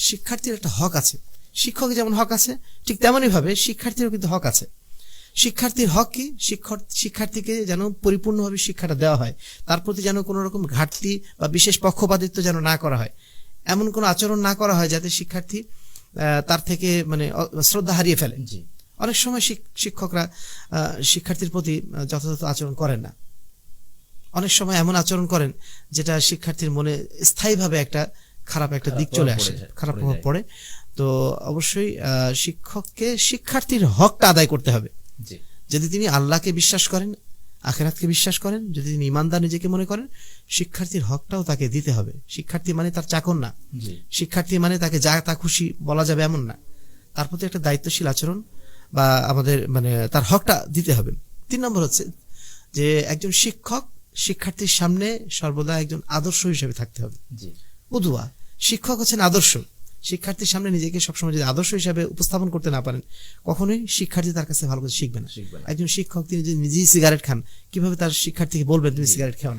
শিক্ষার্থীর একটা হক আছে, শিক্ষকের যেমন হক আছে ঠিক তেমনই ভাবে শিক্ষার্থীরও কিন্তু হক আছে। শিক্ষার্থীর হক কি? শিক্ষার্থীকে যেন পরিপূর্ণভাবে শিক্ষাটা দেওয়া হয়, তার প্রতি যেন কোনো রকম ঘাটতি বা বিশেষ পক্ষপাতিত্ব যেন না করা হয়, এমন কোনো আচরণ না করা হয় যাতে শিক্ষার্থী তার থেকে মানে শ্রদ্ধা হারিয়ে ফেলে। অনেক সময় শিক্ষকরা শিক্ষার্থীর প্রতি যথাযথ আচরণ করেন না, অনেক সময় এমন আচরণ করেন যেটা শিক্ষার্থীর মনে স্থায়ীভাবে একটা খারাপ একটা দিক চলে আসে, খারাপ প্রভাব পড়ে। তো অবশ্যই শিক্ষককে শিক্ষার্থীর হকটা আদায় করতে হবে। যদি তিনি আল্লাহকে বিশ্বাস করেন, আখিরাতকে বিশ্বাস করেন, যদি তিনি ইমানদার নিজেকে মনে করেন, শিক্ষার্থীর হকটাও তাকে দিতে হবে। শিক্ষার্থী মানে তার চাকর না, শিক্ষার্থী মানে তাকে যা তা খুশি বলা যাবে এমন না, তার প্রতি একটা দায়িত্বশীল আচরণ বা আমাদের মানে তার হকটা দিতে হবে। 3 নম্বর হচ্ছে যে একজন শিক্ষক শিক্ষার্থীর সামনে সর্বদা একজন আদর্শ হিসেবে থাকতে হবে। উদুয়া, শিক্ষক হচ্ছেন আদর্শ। শিক্ষার্থীর সামনে নিজেকে সবসময় যদি আদর্শ হিসাবে উপস্থাপন করতে না পারেন, কখনোই শিক্ষার্থী তার কাছে ভালো করে শিখবে না। একজন শিক্ষক তিনি যদি নিজেই সিগারেট খান, কিভাবে তার শিক্ষার্থীকে বলবেন তুমি সিগারেট খেও না?